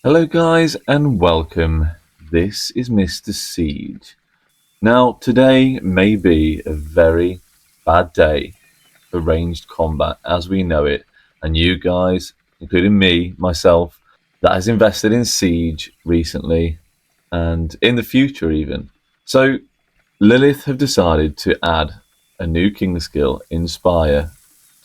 Hello guys and welcome. This is Mr. Siege. Now today may be a very bad day for ranged combat as we know it, and you guys, including me, myself, that has invested in Siege recently and in the future even. So Lilith have decided to add a new king skill, Inspire,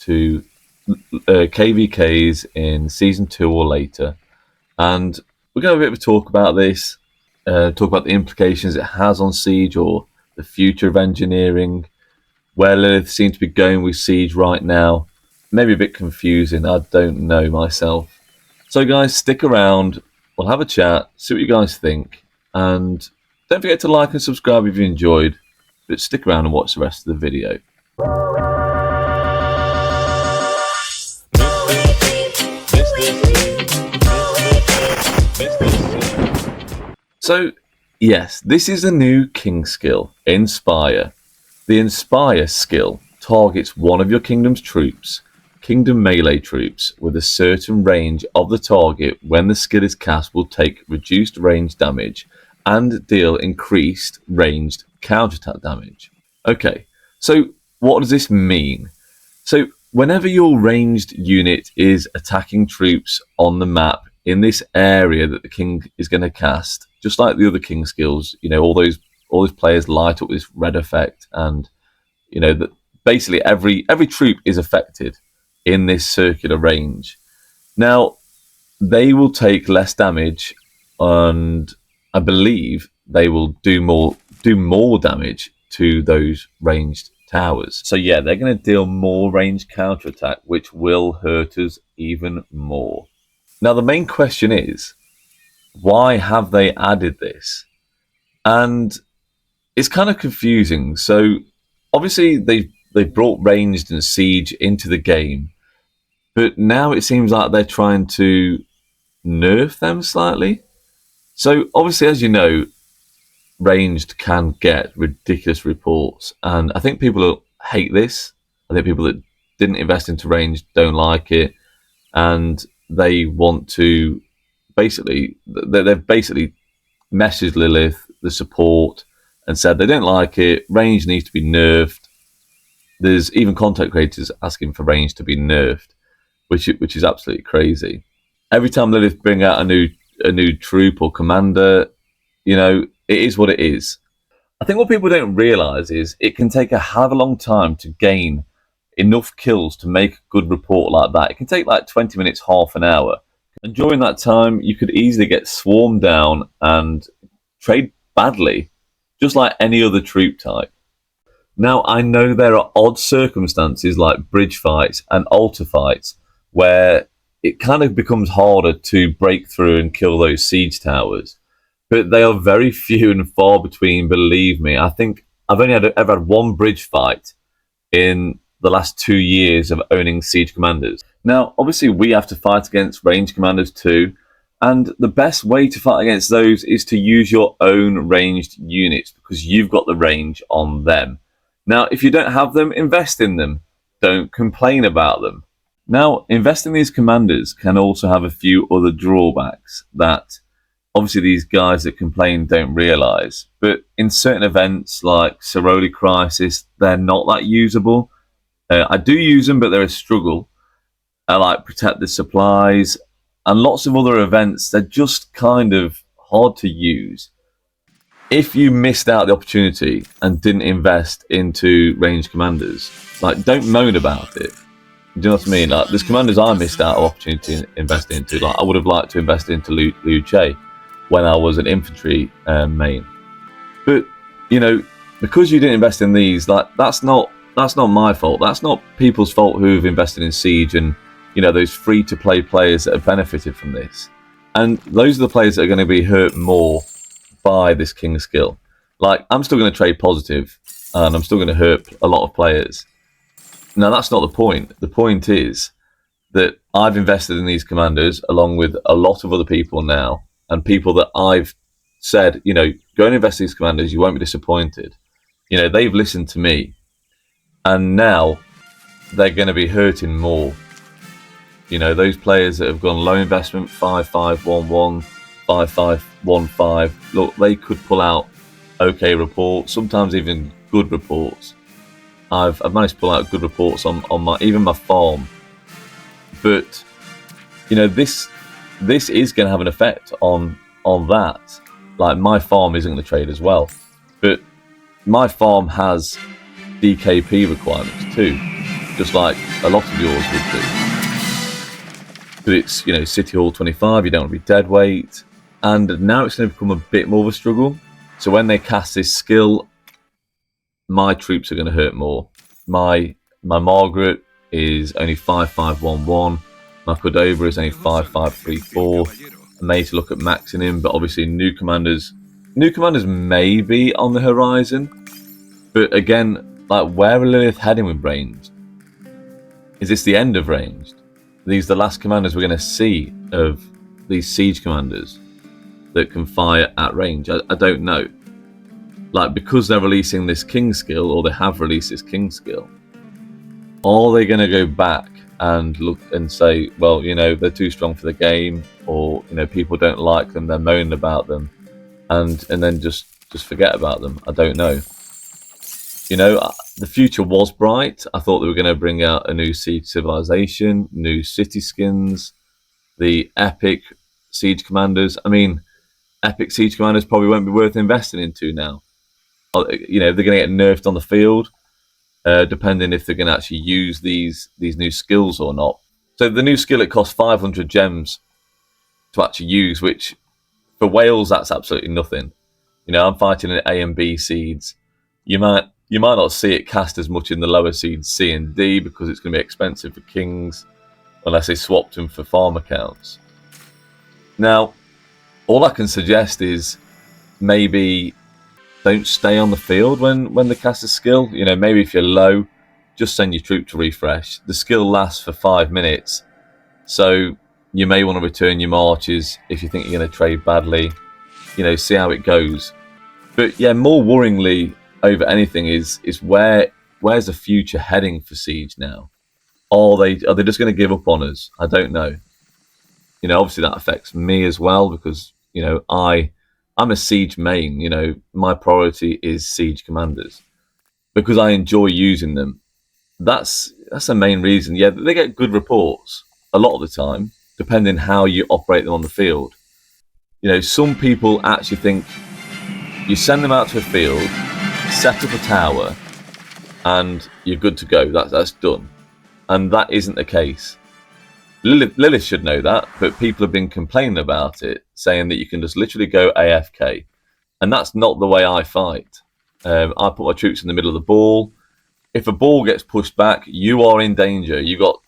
to KVKs in Season 2 or later. And we're going to have a bit of a talk about this, talk about the implications it has on Siege or the future of engineering, where Lilith seems to be going with Siege right now. Maybe a bit confusing, I don't know myself. So guys, stick around, we'll have a chat, see what you guys think, and don't forget to like and subscribe if you enjoyed, but stick around and watch the rest of the video. So, yes, this is a new king skill, Inspire. The Inspire skill targets one of your kingdom's troops, kingdom melee troops, with a certain range of the target. When the skill is cast, will take reduced range damage and deal increased ranged counterattack damage. Okay, so what does this mean? So, whenever your ranged unit is attacking troops on the map in this area that the king is going to cast, just like the other king skills, you know, all those players light up this red effect, and you know that basically every troop is affected in this circular range. Now they will take less damage, and I believe they will do more damage to those ranged towers. So yeah, they're going to deal more ranged counterattack, which will hurt us even more. Now the main question is, why have they added this? And it's kind of confusing. So obviously they brought ranged and siege into the game, but now it seems like they're trying to nerf them slightly. So obviously, as you know, ranged can get ridiculous reports, and I think people hate this. I think people that didn't invest into ranged don't like it, and they want to they've basically messaged Lilith, the support, and said they don't like it. Range needs to be nerfed. There's even content creators asking for range to be nerfed, which is absolutely crazy. Every time Lilith bring out a new troop or commander, you know, it is what it is. I think what people don't realize is it can take a hell of a long time to gain enough kills to make a good report like that. It can take like 20 minutes, half an hour. And during that time, you could easily get swarmed down and trade badly, just like any other troop type. Now, I know there are odd circumstances like bridge fights and altar fights where it kind of becomes harder to break through and kill those siege towers, but they are very few and far between, believe me. I think I've only ever had one bridge fight in the last 2 years of owning siege commanders. Now, obviously, we have to fight against ranged commanders too, and the best way to fight against those is to use your own ranged units, because you've got the range on them. Now, if you don't have them, invest in them. Don't complain about them. Now, investing in these commanders can also have a few other drawbacks that obviously these guys that complain don't realise. But in certain events like Soroli Crisis, they're not that usable. I do use them, but they're a struggle. I like Protect the Supplies and lots of other events. They're just kind of hard to use. If you missed out the opportunity and didn't invest into ranged commanders, like, don't moan about it. Do you know what I mean? Like, there's commanders I missed out of opportunity to invest into. Like, I would have liked to invest into Liu Che when I was an infantry main. But, you know, because you didn't invest in these, like, that's not my fault. That's not people's fault who've invested in Siege and, you know, those free-to-play players that have benefited from this. And those are the players that are going to be hurt more by this king skill. Like, I'm still going to trade positive, and I'm still going to hurt a lot of players. Now, that's not the point. The point is that I've invested in these commanders along with a lot of other people now, and people that I've said, you know, go and invest in these commanders, you won't be disappointed. You know, they've listened to me, and now they're going to be hurting more. You know, those players that have gone low investment, 5-5-1-1, 5-5-1-5. Look, they could pull out okay reports, sometimes even good reports. I've managed to pull out good reports on my even my farm, but you know, this is going to have an effect on that. Like, my farm isn't going to trade as well, but my farm has DKP requirements too, just like a lot of yours would do. But it's, you know, City Hall 25, you don't want to be dead weight, and now it's going to become a bit more of a struggle. So when they cast this skill, my troops are going to hurt more. My Margaret is only 5-5-1-1. My Cordova is only 5-5-3-4. I may to look at maxing him, but obviously new commanders may be on the horizon. But again, like, where are Lilith heading with ranged? Is this the end of ranged? Are these the last commanders we're going to see of these siege commanders that can fire at range? I don't know. Like, because they're releasing this king skill, or they have released this king skill, are they going to go back and look and say, well, you know, they're too strong for the game, or, you know, people don't like them, they're moaning about them, and then just forget about them? I don't know. You know, the future was bright. I thought they were going to bring out a new siege civilization, new city skins, the epic siege commanders. I mean, epic siege commanders probably won't be worth investing into now. You know, they're going to get nerfed on the field, depending if they're going to actually use these new skills or not. So the new skill, it costs 500 gems to actually use, which for Wales, that's absolutely nothing. You know, I'm fighting in A and B seeds. You might not see it cast as much in the lower seeds C and D, because it's going to be expensive for kings unless they swapped them for farm accounts. Now, all I can suggest is maybe don't stay on the field when they cast a skill. You know, maybe if you're low, just send your troop to refresh. The skill lasts for 5 minutes, so you may want to return your marches if you think you're going to trade badly. You know, see how it goes. But yeah, more worryingly over anything is where's the future heading for Siege now? Are they just going to give up on us? I don't know. You know, obviously that affects me as well, because, you know, I'm a Siege main. You know, my priority is Siege commanders because I enjoy using them. That's the main reason. Yeah, they get good reports a lot of the time, depending how you operate them on the field. You know, some people actually think you send them out to a field, set up a tower, and you're good to go. That's done. And that isn't the case. Lilith should know that, but people have been complaining about it, saying that you can just literally go AFK. And that's not the way I fight. I put my troops in the middle of the ball. If a ball gets pushed back, you are in danger. You've got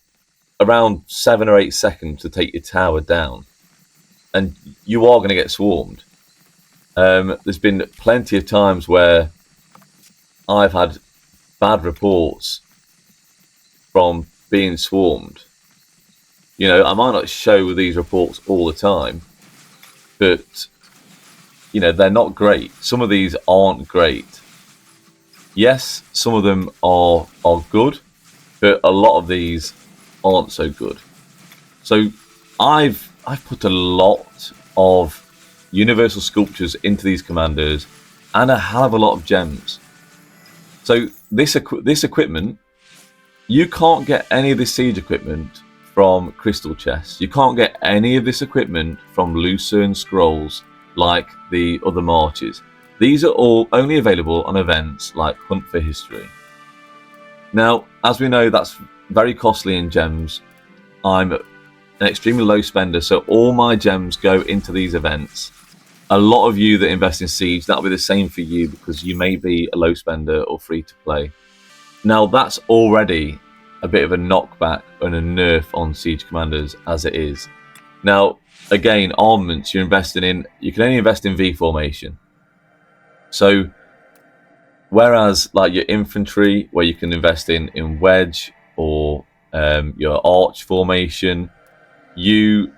around 7 or 8 seconds to take your tower down, and you are going to get swarmed. There's been plenty of times where I've had bad reports from being swarmed. You know, I might not show these reports all the time, but, you know, they're not great. Some of these aren't great. Yes, some of them are good, but a lot of these aren't so good. So I've put a lot of universal sculptures into these commanders and a hell of a lot of gems. So this equipment, you can't get any of this siege equipment from crystal chests. You can't get any of this equipment from Lucerne scrolls like the other marches. These are all only available on events like Hunt for History. Now, as we know, that's very costly in gems. I'm an extremely low spender, so all my gems go into these events. A lot of you that invest in Siege, that'll be the same for you, because you may be a low spender or free to play. Now, that's already a bit of a knockback and a nerf on Siege commanders as it is. Now, again, armaments you're investing in, you can only invest in V formation. So, whereas like your infantry, where you can invest in wedge or your arch formation, you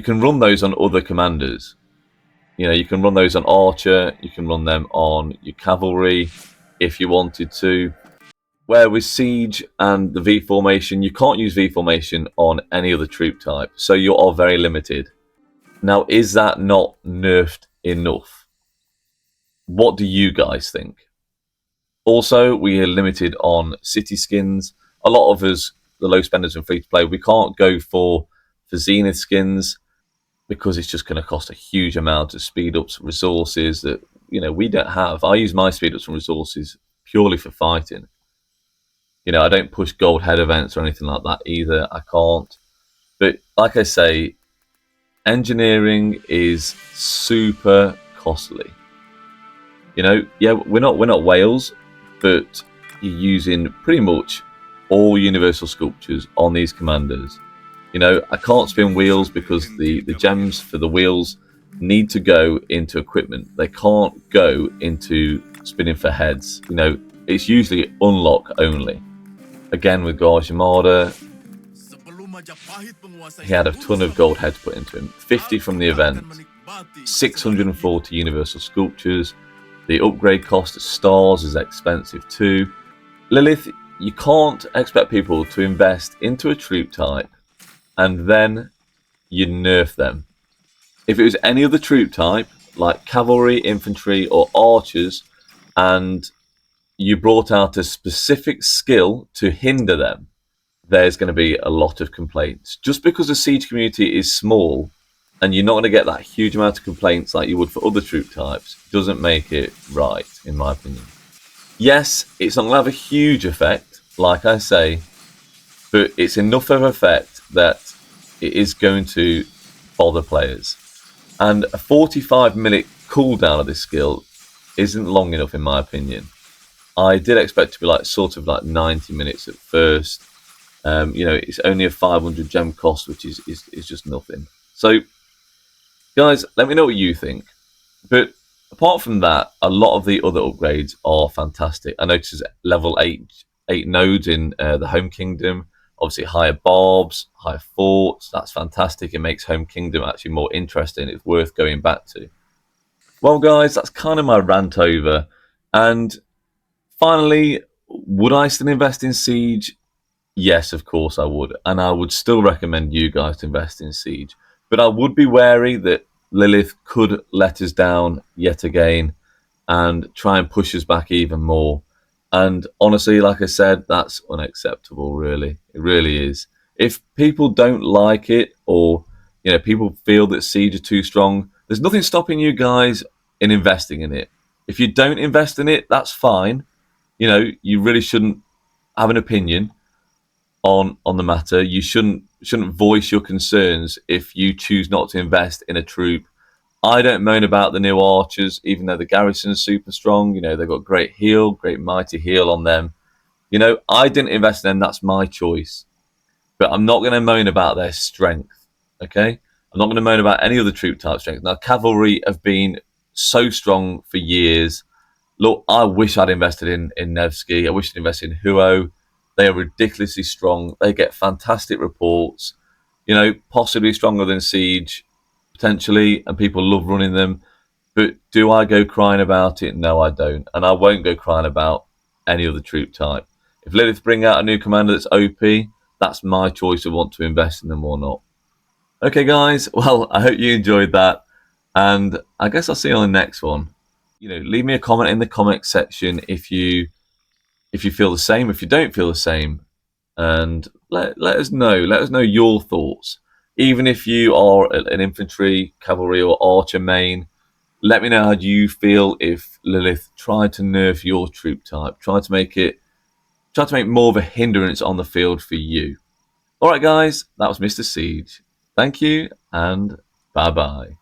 can run those on other commanders. You know, you can run those on archer, you can run them on your cavalry if you wanted to. where with Siege and the V formation, you can't use V formation on any other troop type, so you are very limited. Now, is that not nerfed enough? What do you guys think? Also, we are limited on city skins. A lot of us, the low spenders and free to play, we can't go for Zenith skins because it's just going to cost a huge amount of speed ups, resources that we don't have. I use my speed ups and resources purely for fighting. I don't push gold head events or anything like that either. I can't. But like I say, engineering is super costly. Yeah, we're not Wales, but you're using pretty much all universal sculptures on these commanders. I can't spin wheels because the gems for the wheels need to go into equipment. They can't go into spinning for heads. It's usually unlock only. Again, with Gorge Yamada, he had a ton of gold heads put into him. 50 from the event, 640 universal sculptures. The upgrade cost of stars is expensive too. Lilith, you can't expect people to invest into a troop type and then you nerf them. If it was any other troop type, like cavalry, infantry, or archers, and you brought out a specific skill to hinder them, there's going to be a lot of complaints. Just because the siege community is small and you're not going to get that huge amount of complaints like you would for other troop types, doesn't make it right, in my opinion. Yes, it's not going to have a huge effect, like I say, but it's enough of an effect that it is going to bother players. And a 45-minute cooldown of this skill isn't long enough, in my opinion. I did expect to be sort of 90 minutes at first. It's only a 500 gem cost, which is just nothing. So, guys, let me know what you think. But apart from that, a lot of the other upgrades are fantastic. I noticed level 8 nodes in the Home Kingdom. Obviously, higher barbs, higher forts. That's fantastic. It makes Home Kingdom actually more interesting. It's worth going back to. Well, guys, that's kind of my rant over. And finally, would I still invest in Siege? Yes, of course I would. And I would still recommend you guys to invest in Siege. But I would be wary that Lilith could let us down yet again and try and push us back even more. And honestly, like I said, that's unacceptable, really. It really is. If people don't like it, or people feel that Siege are too strong, there's nothing stopping you guys in investing in it. If you don't invest in it, that's fine. You really shouldn't have an opinion on the matter. You shouldn't voice your concerns if you choose not to invest in a troop. I don't moan about the new archers, even though the garrison's super strong. They've got great mighty heal on them. I didn't invest in them. That's my choice. But I'm not going to moan about their strength, okay? I'm not going to moan about any other troop type strength. Now, cavalry have been so strong for years. Look, I wish I'd invested in Nevsky. I wish I'd invested in Huo. They are ridiculously strong. They get fantastic reports. Possibly stronger than Siege, potentially, and people love running them. But do I go crying about it? No, I don't. And I won't go crying about any other troop type. If Lilith bring out a new commander that's OP, that's my choice of want to invest in them or not. Okay, guys. Well, I hope you enjoyed that. And I guess I'll see you on the next one. Leave me a comment in the comment section if you feel the same, if you don't feel the same, and let us know. Let us know your thoughts. Even if you are an infantry, cavalry, or archer main, let me know how you feel if Lilith tried to nerf your troop type, try to make more of a hindrance on the field for you. All right, guys, that was Mr. Siege. Thank you, and bye-bye.